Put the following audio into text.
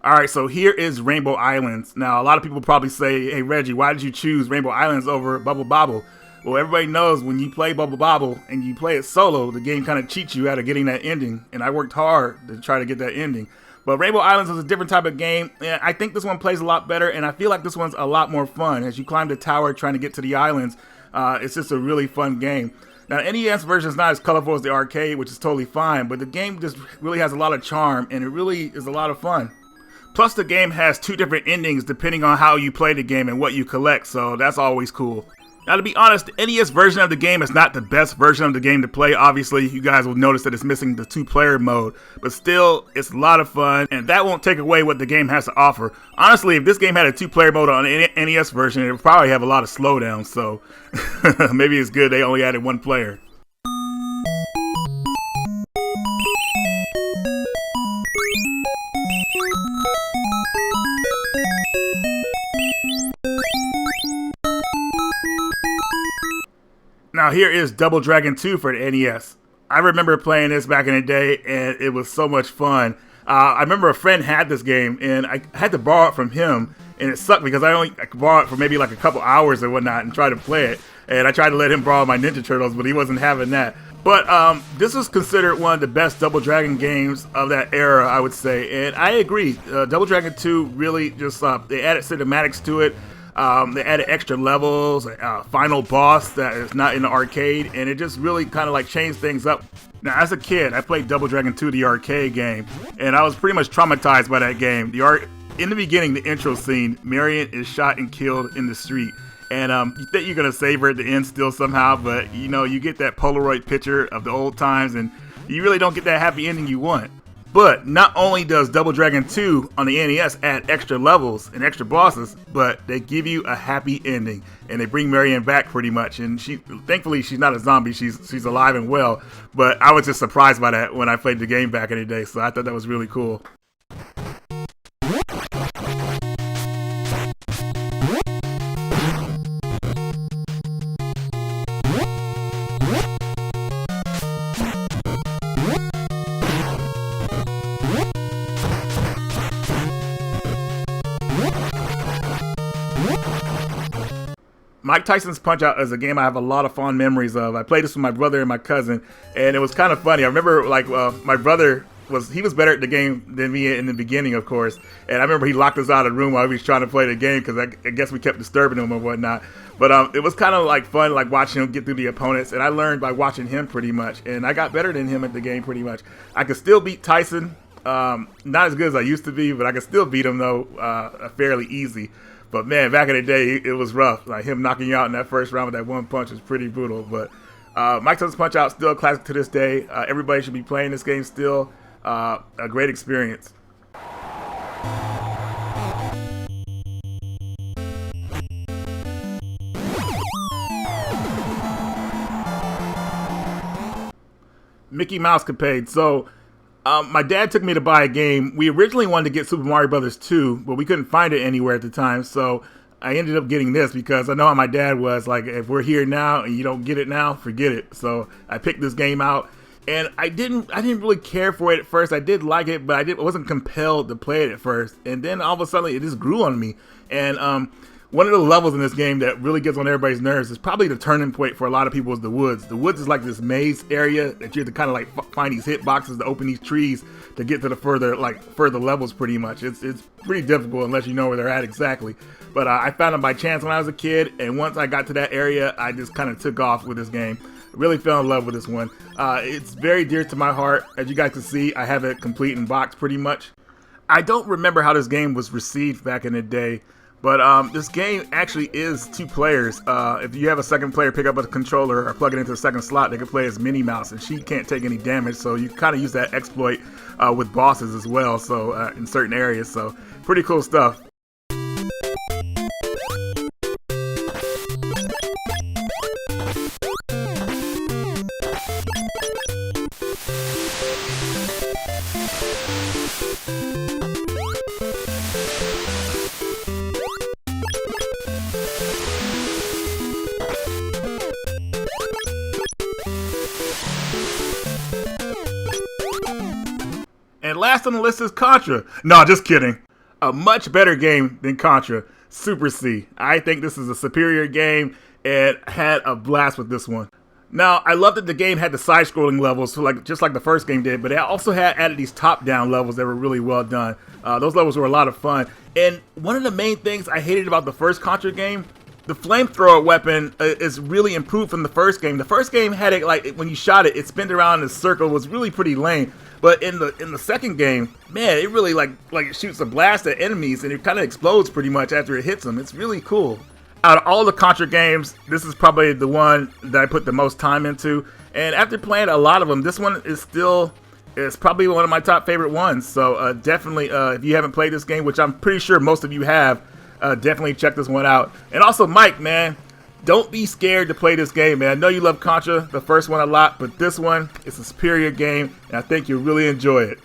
All right, so here is Rainbow Islands. Now, a lot of people probably say, hey, Reggie, why did you choose Rainbow Islands over Bubble Bobble? Well, everybody knows when you play Bubble Bobble and you play it solo, the game kind of cheats you out of getting that ending. And I worked hard to try to get that ending. But Rainbow Islands is a different type of game, and I think this one plays a lot better, and I feel like this one's a lot more fun. As you climb the tower trying to get to the islands, it's just a really fun game. Now, the NES version is not as colorful as the arcade, which is totally fine, but the game just really has a lot of charm, and it really is a lot of fun. Plus, the game has 2 different endings depending on how you play the game and what you collect, so that's always cool. Now, to be honest, the NES version of the game is not the best version of the game to play. Obviously, you guys will notice that it's missing the 2-player mode, but still, it's a lot of fun, and that won't take away what the game has to offer. Honestly, if this game had a 2-player mode on the NES version, it would probably have a lot of slowdowns, so maybe it's good they only added 1 player. Now here is Double Dragon 2 for the NES. I remember playing this back in the day, and it was so much fun. I remember a friend had this game, and I had to borrow it from him, and it sucked because I could borrow it for maybe like a couple hours or whatnot and try to play it. And I tried to let him borrow my Ninja Turtles, but he wasn't having that. But this was considered one of the best Double Dragon games of that era, I would say. And I agree. Double Dragon 2 really just, they added cinematics to it. They added extra levels, final boss that is not in the arcade, and it just really kind of like changed things up. Now, as a kid, I played Double Dragon 2, the arcade game, and I was pretty much traumatized by that game. In the beginning, the intro scene, Marion is shot and killed in the street. And you think you're going to save her at the end still somehow, but you know, you get that Polaroid picture of the old times, and you really don't get that happy ending you want. But not only does Double Dragon 2 on the NES add extra levels and extra bosses, but they give you a happy ending, and they bring Marion back pretty much. And thankfully, she's not a zombie; she's alive and well. But I was just surprised by that when I played the game back in the day, so I thought that was really cool. Mike Tyson's Punch-Out is a game I have a lot of fond memories of. I played this with my brother and my cousin, and it was kind of funny. I remember, like, my brother was better at the game than me in the beginning, of course. And I remember he locked us out of the room while we was trying to play the game because I guess we kept disturbing him and whatnot. But it was kind of like fun, like watching him get through the opponents. And I learned by watching him pretty much, and I got better than him at the game pretty much. I could still beat Tyson, not as good as I used to be, but I could still beat him though fairly easy. But man, back in the day, it was rough. Like him knocking you out in that first round with that one punch was pretty brutal. But Mike Tyson's Punch-Out still a classic to this day. Everybody should be playing this game still. A great experience. Mickey Mouse Capade. So my dad took me to buy a game. We originally wanted to get Super Mario Brothers 2, but we couldn't find it anywhere at the time. So I ended up getting this because I know how my dad was. Like, if we're here now and you don't get it now, forget it. So I picked this game out, and I didn't really care for it at first. I did like it, but I wasn't compelled to play it at first. And then all of a sudden, it just grew on me. And one of the levels in this game that really gets on everybody's nerves is probably the turning point for a lot of people is the woods. The woods is like this maze area that you have to kind of like find these hit boxes to open these trees to get to the further levels pretty much. It's pretty difficult unless you know where they're at exactly. But I found them by chance when I was a kid, and once I got to that area, I just kind of took off with this game. Really fell in love with this one. It's very dear to my heart. As you guys can see, I have it complete in box pretty much. I don't remember how this game was received back in the day, but this game actually is 2 players. If you have a second player pick up a controller or plug it into the second slot, they can play as Minnie Mouse, and she can't take any damage. So you kind of use that exploit with bosses as well. So in certain areas, so pretty cool stuff. And last on the list is Contra. No, just kidding. a much better game than Contra, Super C. I think this is a superior game and had a blast with this one. Now, I love that the game had the side-scrolling levels, so just like the first game did, but it also had added these top-down levels that were really well done. Those levels were a lot of fun. And one of the main things I hated about the first Contra game, the flamethrower weapon is really improved from the first game. The first game had it like when you shot it, it spun around in a circle. It was really pretty lame. But in the second game, man, it really like it shoots a blast at enemies and it kind of explodes pretty much after it hits them. It's really cool. Out of all the Contra games, this is probably the one that I put the most time into. And after playing a lot of them, this one is probably one of my top favorite ones. So definitely, if you haven't played this game, which I'm pretty sure most of you have, definitely check this one out. And also, Mike, man, don't be scared to play this game, man. I know you love Contra, the first one, a lot, but this one is a superior game, and I think you'll really enjoy it.